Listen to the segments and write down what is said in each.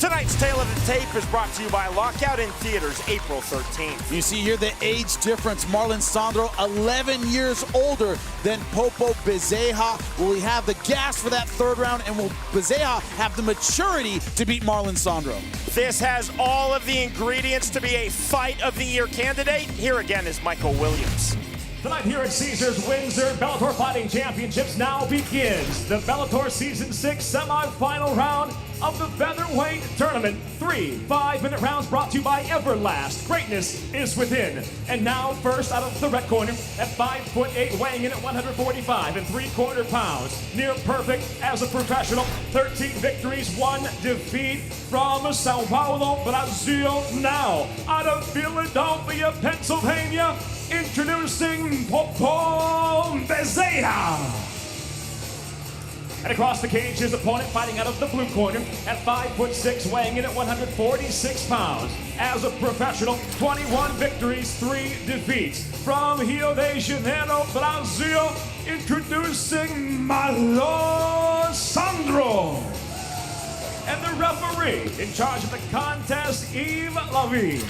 Tonight's Tale of the Tape is brought to you by Lockout in theaters April 13th. You see here the age difference. Marlon Sandro, 11 years older than Popo Bezerra. Will he have the gas for that third round, and will Bezerra have the maturity to beat Marlon Sandro? This has all of the ingredients to be a Fight of the Year candidate. Here again is Michael Williams. Tonight here at Caesars Windsor, Bellator Fighting Championships now begins. The Bellator Season 6 semi-final round of the featherweight tournament. 3 5-minute rounds brought to you by Everlast. Greatness is within. And now first out of the red corner at 5'8", weighing in at 145 3/4 pounds. Near perfect as a professional. 13 victories, 1 defeat from Sao Paulo, Brazil. Now out of Philadelphia, Pennsylvania, introducing Popo Bezerra. And across the cage, his opponent fighting out of the blue corner at 5'6", weighing in at 146 pounds. As a professional, 21 victories, 3 defeats. From Rio de Janeiro, Brazil, introducing MARLON SANDRO. And the referee in charge of the contest, Yves Lavigne.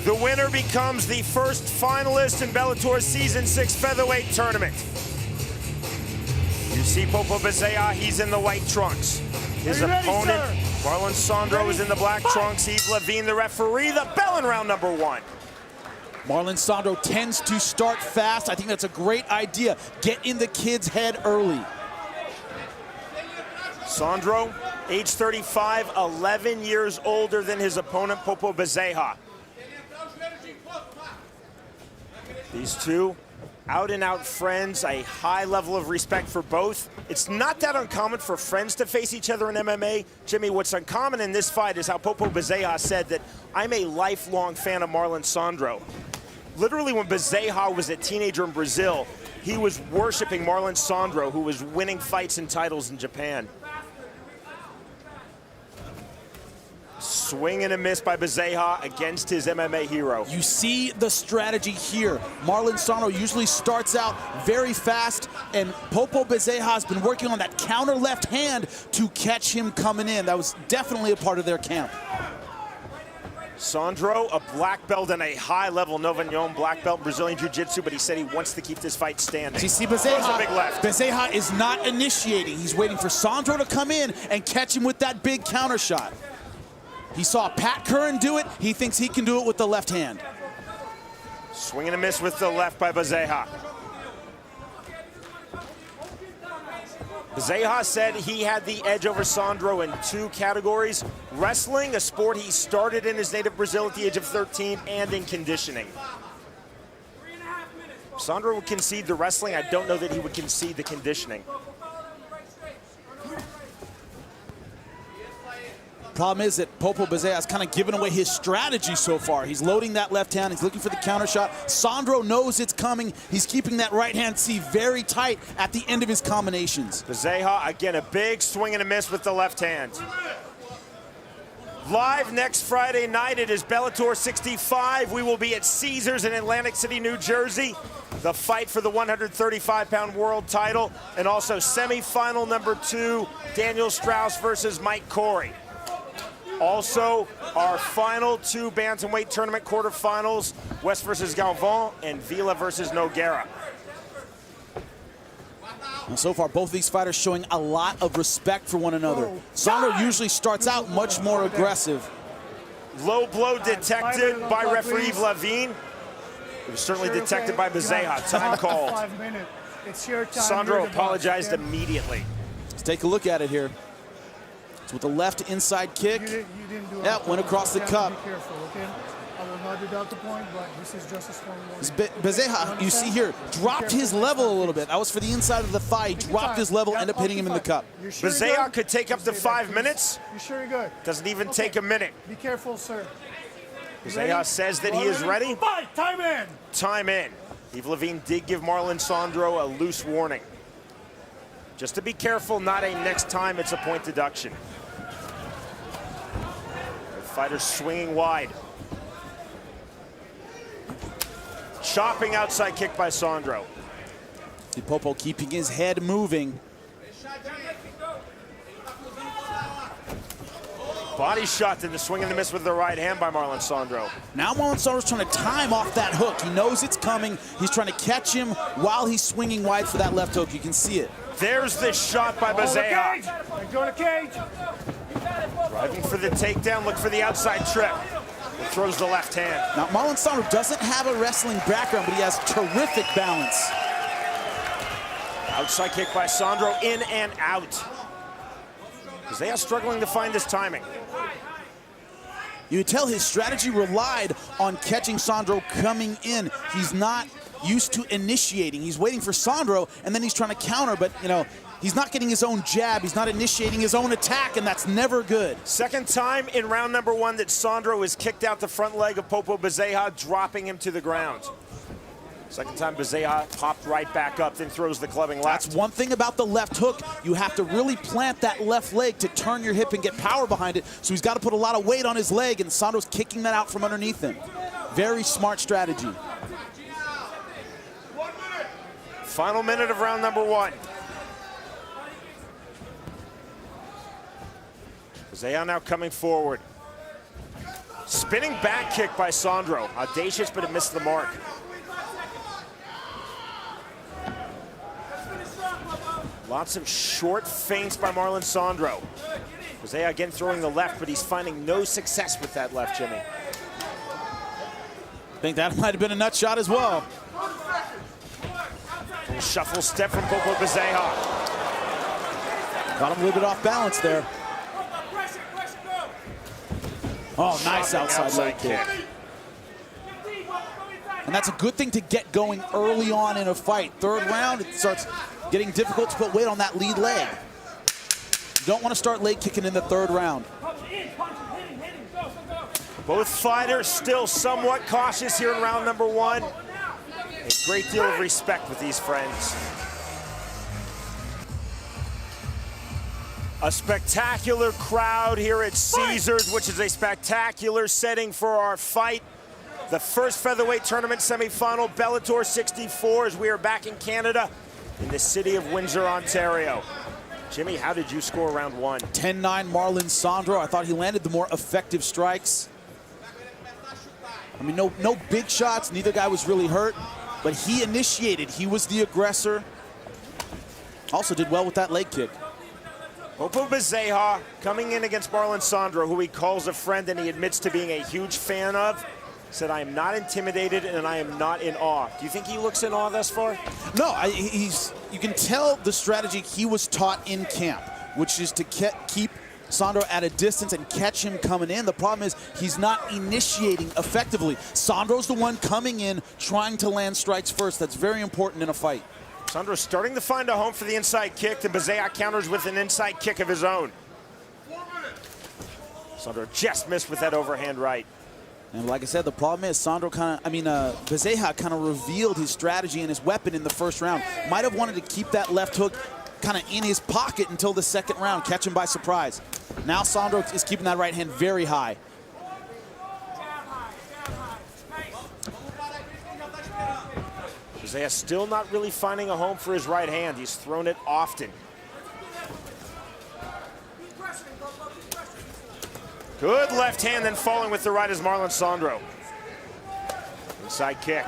The winner becomes the first finalist in Bellator's Season 6 featherweight tournament. You see Popo Bezerra, he's in the white trunks. His opponent, Marlon Sandro, is in the black trunks. Yves Lavigne, the referee. The bell in round number 1. Marlon Sandro tends to start fast. I think that's a great idea. Get in the kid's head early. Sandro, age 35, 11 years older than his opponent, Popo Bezerra. These two, out-and-out friends, a high level of respect for both. It's not that uncommon for friends to face each other in MMA. Jimmy, what's uncommon in this fight is how Popo Bezerra said that I'm a lifelong fan of Marlon Sandro. Literally, when Bezerra was a teenager in Brazil, he was worshiping Marlon Sandro, who was winning fights and titles in Japan. Swing and a miss by Bezerra against his MMA hero. You see the strategy here. Marlon Sandro usually starts out very fast, and Popo Bezerra has been working on that counter left hand to catch him coming in. That was definitely a part of their camp. Sandro, a black belt and a high-level Novignon black belt in Brazilian Jiu-Jitsu, but he said he wants to keep this fight standing. So you see Bezerra, a big left. Bezerra is not initiating. He's waiting for Sandro to come in and catch him with that big counter shot. He saw Pat Curran do it. He thinks he can do it with the left hand. Swing and a miss with the left by Bezerra. Bezerra said he had the edge over Sandro in 2 categories. Wrestling, a sport he started in his native Brazil at the age of 13, and in conditioning. Sandro would concede the wrestling. I don't know that he would concede the conditioning. Problem is that Popo Bezerra has kind of given away his strategy so far. He's loading that left hand. He's looking for the counter shot. Sandro knows it's coming. He's keeping that right hand C very tight at the end of his combinations. Bezerra, again, a big swing and a miss with the left hand. Live next Friday night, it is Bellator 65. We will be at Caesars in Atlantic City, New Jersey. The fight for the 135-pound world title, and also semifinal number 2, Daniel Strauss versus Mike Corey. Also, our final 2 bantamweight tournament quarterfinals, West versus Galvan and Vila versus Nogueira. And so far, both of these fighters showing a lot of respect for one another. Sandro usually starts out much more aggressive. Low blow detected by referee Yves Lavigne. It was certainly detected by Bezerra. Time called. It's your time. Sandro apologized immediately. Let's take a look at it here. With the left inside kick. You didn't do yeah, went across the cup. Be careful, okay? I will not deduct the point, but this is just a strong one. Bezerra, you see here, dropped his level a little bit. That was for the inside of the thigh. Dropped his level, ended up hitting him in the cup. Sure Bezerra could take up to 5 minutes. You sure you're good? Doesn't even take a minute. Be careful, sir. Bezerra says that he is ready. Fight, time in. Time in. Yves Lavigne did give Marlon Sandro a loose warning. Just to be careful, not a next time it's a point deduction. Fighter swinging wide. Chopping outside kick by Sandro. Popo keeping his head moving. Body shot to the swing and the miss with the right hand by Marlon Sandro. Now Marlon Sandro's trying to time off that hook. He knows it's coming. He's trying to catch him while he's swinging wide for that left hook. You can see it. There's the shot by Bezerra. Go to cage. Driving for the takedown, look for the outside trip. Throws the left hand. Now Marlon Sandro doesn't have a wrestling background, but he has terrific balance. Outside kick by Sandro, in and out. Bezerra struggling to find his timing. You could tell his strategy relied on catching Sandro coming in. He's not used to initiating. He's waiting for Sandro, and then he's trying to counter, but, you know, he's not getting his own jab. He's not initiating his own attack, and that's never good. Second time in round number 1 that Sandro has kicked out the front leg of Popo Bezerra, dropping him to the ground. Second time Bezerra popped right back up, then throws the clubbing left. That's one thing about the left hook. You have to really plant that left leg to turn your hip and get power behind it. So he's got to put a lot of weight on his leg, and Sandro's kicking that out from underneath him. Very smart strategy. Final minute of round number 1. Bezerra now coming forward. Spinning back kick by Sandro. Audacious, but it missed the mark. Lots of short feints by Marlon Sandro. Bezerra again throwing the left, but he's finding no success with that left, Jimmy. I think that might have been a nut shot as well. Shuffle step from Popo Bezerra. Got him a little bit off balance there. Oh, nice outside leg kick. And that's a good thing to get going early on in a fight. Third round, it starts getting difficult to put weight on that lead leg. You don't want to start leg kicking in the third round. Both fighters still somewhat cautious here in round number 1. A great deal of respect with these friends. A spectacular crowd here at Caesars, which is a spectacular setting for our fight. The first featherweight tournament semifinal, Bellator 64, as we are back in Canada in the city of Windsor, Ontario. Jimmy, how did you score round 1? 10-9 Marlon Sandro. I thought he landed the more effective strikes. I mean, no big shots. Neither guy was really hurt, but he initiated. He was the aggressor. Also did well with that leg kick. Popo Bezerra coming in against Marlon Sandro, who he calls a friend and he admits to being a huge fan of. Said, I am not intimidated and I am not in awe. Do you think he looks in awe thus far? No, you can tell the strategy he was taught in camp, which is to keep Sandro at a distance and catch him coming in. The problem is he's not initiating effectively. Sandro's the one coming in, trying to land strikes first. That's very important in a fight. Sandro starting to find a home for the inside kick, and Bezerra counters with an inside kick of his own. Sandro just missed with that overhand right. And like I said, the problem is Bezerra kind of revealed his strategy and his weapon in the first round. Might have wanted to keep that left hook kind of in his pocket until the second round, catch him by surprise. Now Sandro is keeping that right hand very high. Bezerra still not really finding a home for his right hand. He's thrown it often. Good left hand, then falling with the right is Marlon Sandro. Inside kick.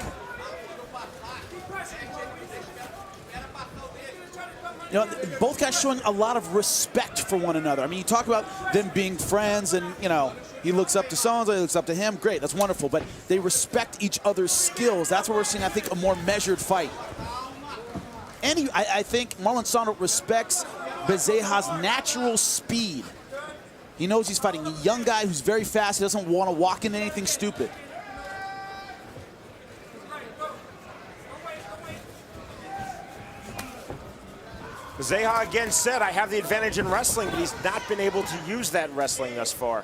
You know, both guys showing a lot of respect for one another. I mean, you talk about them being friends and, you know, he looks up to so-and-so, he looks up to him. Great, that's wonderful. But they respect each other's skills. That's what we're seeing, I think, a more measured fight. And I think Marlon Sandro respects Bezerra's natural speed. He knows he's fighting a young guy who's very fast. He doesn't want to walk into anything stupid. Bezerra again said, I have the advantage in wrestling, but he's not been able to use that wrestling thus far.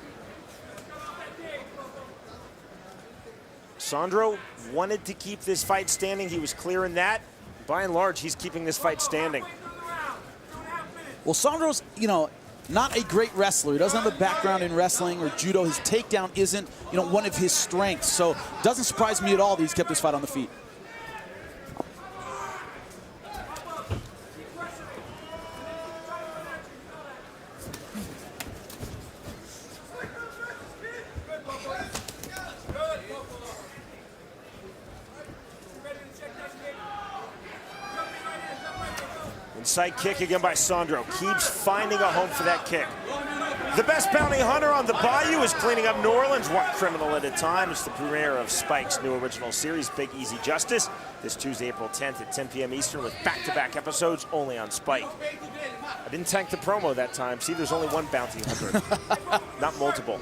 Sandro wanted to keep this fight standing. He was clear in that. By and large, he's keeping this fight standing. Well, Sandro's, you know, not a great wrestler. He doesn't have a background in wrestling or judo. His takedown isn't, you know, one of his strengths. So it doesn't surprise me at all that he's kept this fight on the feet. Inside kick again by Sandro. Keeps finding a home for that kick. The best bounty hunter on the Bayou is cleaning up New Orleans one criminal at a time. It's the premiere of Spike's new original series, Big Easy Justice, this Tuesday, April 10th at 10 p.m. Eastern with back-to-back episodes only on Spike. I didn't tank the promo that time. See, there's only one bounty hunter, not multiple.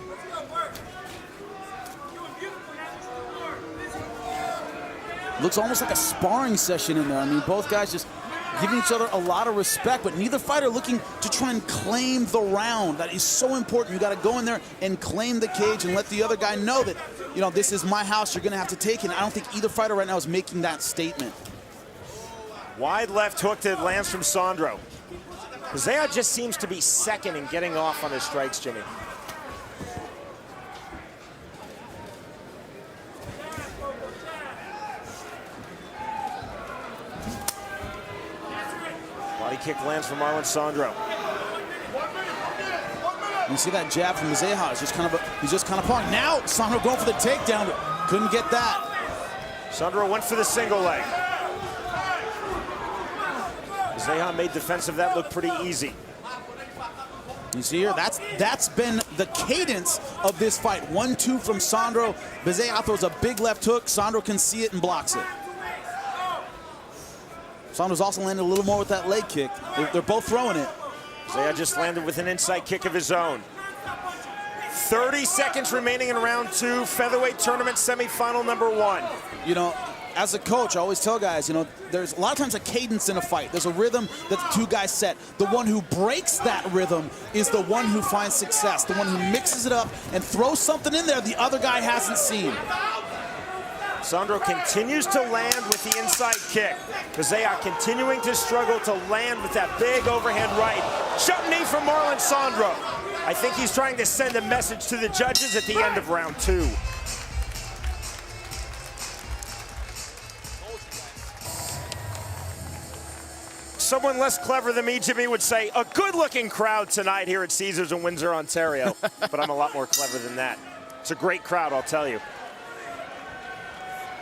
Looks almost like a sparring session in there. I mean, both guys just giving each other a lot of respect, but neither fighter looking to try and claim the round. That is so important. You got to go in there and claim the cage and let the other guy know that, you know, this is my house, you're going to have to take it. And I don't think either fighter right now is making that statement. Wide left hook that lands from Sandro. Bezerra just seems to be second in getting off on his strikes, Jimmy. Body kick lands from MARLON Sandro. You see that jab from Bezerra. He's just kind of pawing. Now Sandro going for the takedown, but couldn't get that. Sandro went for the single leg. Bezerra made defense of that look pretty easy. You see here, that's been the cadence of this fight. 1-2 from Sandro. Bezerra throws a big left hook. Sandro can see it and blocks it. Sandro's also landed a little more with that leg kick. They're both throwing it. Bezerra just landed with an inside kick of his own. 30 seconds remaining in round 2, featherweight tournament semifinal number 1. You know, as a coach, I always tell guys, you know, there's a lot of times a cadence in a fight. There's a rhythm that the two guys set. The one who breaks that rhythm is the one who finds success, the one who mixes it up and throws something in there the other guy hasn't seen. Sandro continues to land with the inside kick. Bezerra continuing to struggle to land with that big overhand right. Shut knee from MARLON Sandro. I think he's trying to send a message to the judges at the end of round 2. Someone less clever than me, Jimmy, would say, a good-looking crowd tonight here at Caesars in Windsor, Ontario. But I'm a lot more clever than that. It's a great crowd, I'll tell you.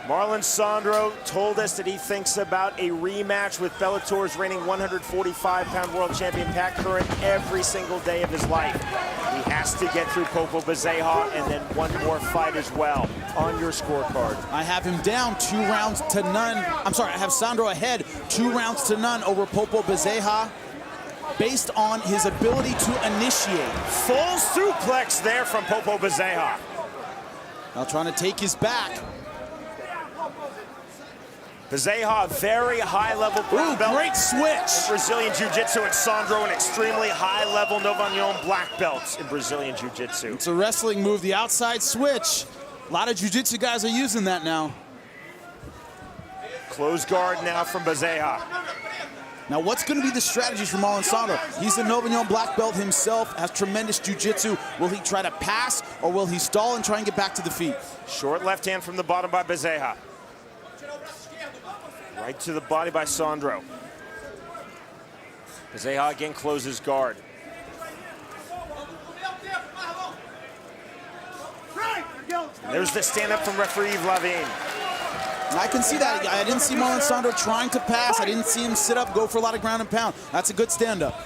MARLON Sandro told us that he thinks about a rematch with Bellator's reigning 145-pound world champion Pat Curran every single day of his life. He has to get through Popo Bezerra and then one more fight as well on your scorecard. I have him down 2-0. I'm sorry, I have Sandro ahead 2-0 over Popo Bezerra based on his ability to initiate. Full suplex there from Popo Bezerra. Now trying to take his back. Bezerra, very high-level brown belt. Great switch. In Brazilian Jiu-Jitsu, and Sandro, an extremely high-level Novignon black belt in Brazilian Jiu-Jitsu. It's a wrestling move, the outside switch. A lot of Jiu-Jitsu guys are using that now. Close guard now from Bezerra. Now, what's going to be the strategies for MARLON Sandro? He's a Novignon black belt himself, has tremendous Jiu-Jitsu. Will he try to pass, or will he stall and try and get back to the feet? Short left hand from the bottom by Bezerra. Right to the body by Sandro. Bezerra again closes guard. There's the stand-up from referee Yves Lavigne. I can see that. I didn't see MARLON Sandro trying to pass. I didn't see him sit up, go for a lot of ground and pound. That's a good stand-up.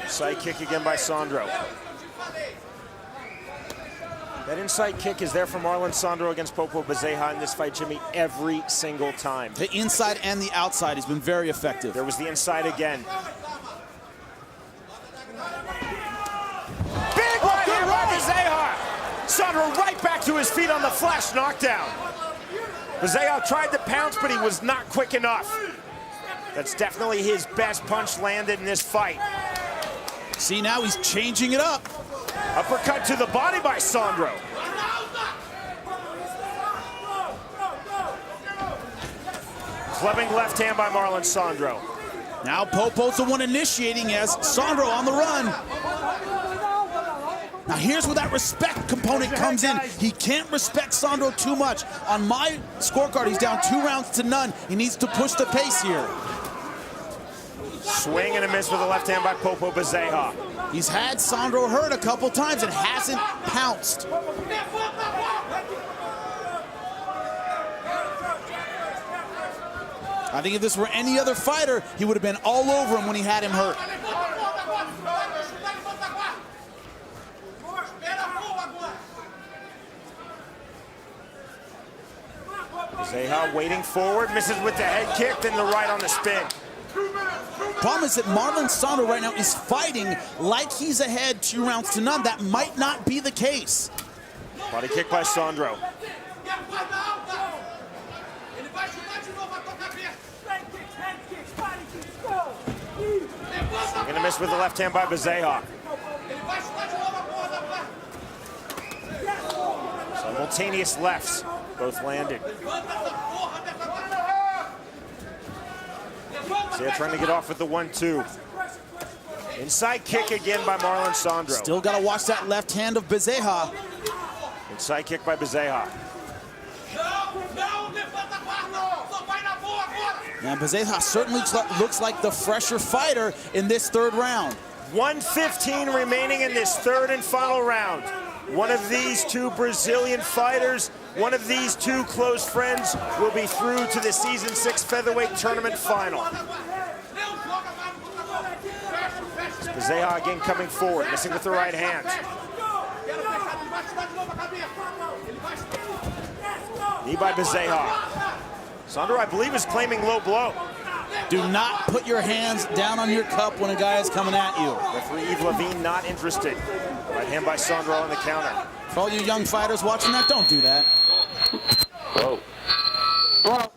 Side kick again by Sandro. That inside kick is there for MARLON Sandro against Popo Bezerra in this fight, Jimmy, every single time. The inside and the outside has been very effective. There was the inside again. Big right hand by Bezerra. Sandro right back to his feet on the flash knockdown. Bezerra tried to pounce, but he was not quick enough. That's definitely his best punch landed in this fight. See, now he's changing it up. Uppercut to the body by Sandro. Clubbing left hand by MARLON Sandro. Now Popo's the one initiating as Sandro on the run. Now here's where that respect component comes in. He can't respect Sandro too much. On my scorecard, he's down 2 rounds to none. He needs to push the pace here. Swing and a miss with a left hand by Popo Bezerra. He's had Sandro hurt a couple times and hasn't pounced. I think if this were any other fighter, he would have been all over him when he had him hurt. Bezerra waiting forward, misses with the head kick, then the right on the spin. Problem is that Marlon Sandro right now is fighting like he's ahead 2 rounds to none. That might not be the case. Body kick by Sandro. Swing and a miss with the left hand by Bezerra. Simultaneous lefts, both landed. Bezerra trying to get off with the 1-2. Inside kick again by Marlon Sandro. Still got to watch that left hand of Bezerra. Inside kick by Bezerra. Now Bezerra certainly looks like the fresher fighter in this 3rd round. 1:15 remaining in this 3rd and final round. One of these 2 Brazilian fighters, one of these 2 close friends will be through to the season 6 featherweight tournament final. Bezerra again coming forward, missing with the right hand. Knee by Bezerra. Sandro, I believe, is claiming low blow. Do not put your hands down on your cup when a guy is coming at you. Referee Yves Levine not interested. Right hand by Sandro on the counter. For all you young fighters watching that, don't do that. Whoa. Whoa.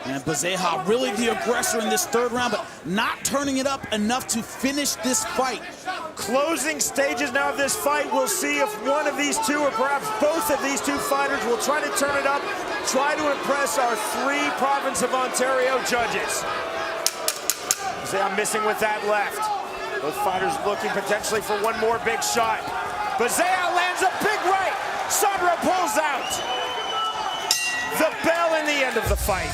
And Bezerra really the aggressor in this 3rd round, but not turning it up enough to finish this fight. Closing stages now of this fight. We'll see if one of these 2 or perhaps both of these 2 fighters will try to turn it up, try to impress our 3 province of Ontario judges. Bezerra missing with that left. Both fighters looking potentially for one more big shot. Bezerra lands a big right. Sandro pulls out. The bell in the end of the fight.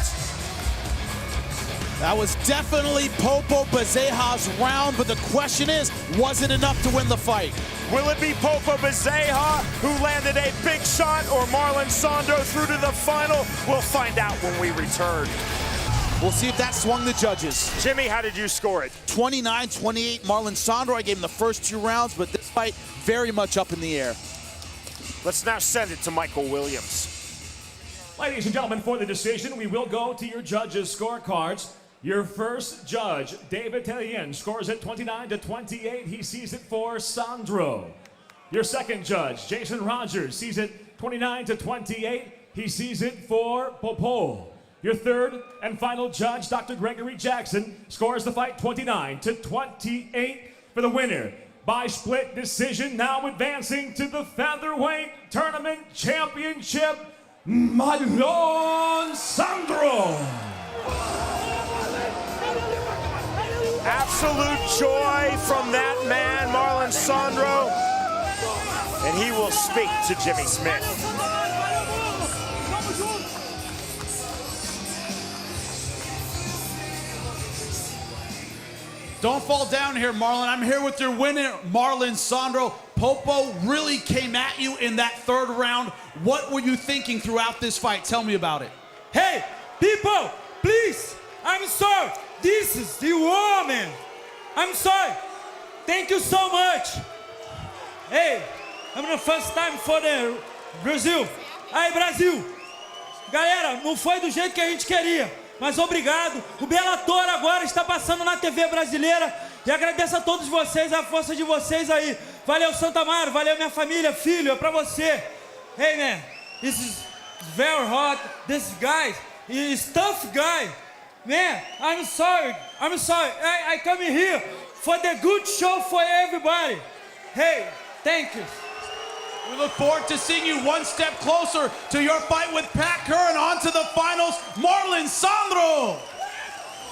That was definitely Popo Bezerra's round, but the question is, was it enough to win the fight? Will it be Popo Bezerra who landed a big shot, or Marlon Sandro through to the final? We'll find out when we return. We'll see if that swung the judges. Jimmy, how did you score it? 29-28 Marlon Sandro. I gave him the first 2 rounds, but this fight very much up in the air. Let's now send it to Michael Williams. Ladies and gentlemen, for the decision, we will go to your judges' scorecards. Your first judge, David Tellien, scores it 29-28. He sees it for Sandro. Your second judge, Jason Rogers, sees it 29-28. He sees it for Popo. Your third and final judge, Dr. Gregory Jackson, scores the fight 29-28 for the winner. By split decision, now advancing to the featherweight tournament championship, MARLON Sandro. Absolute joy from that man, Marlon Sandro. And he will speak to Jimmy Smith. Don't fall down here, Marlon. I'm here with your winner, Marlon Sandro. Popo really came at you in that 3rd round. What were you thinking throughout this fight? Tell me about it. Hey, people, please, I'm sorry. This is the woman. I'm sorry. Thank you so much. Hey, I'm the first time for the Brazil. Aí, Brasil. Galera, não foi do jeito que a gente queria, mas obrigado. O Bellator agora está passando na TV brasileira e agradeço a todos vocês, a força de vocês aí. Valeu, Santa Mara, valeu minha família, filho, é pra você. Hey, man, this is very hot. This guy is tough guy. Man, I'm sorry. I come here for the good show for everybody. Hey, thank you. We look forward to seeing you one step closer to your fight with Pat Curran. On to the finals, Marlon Sandro.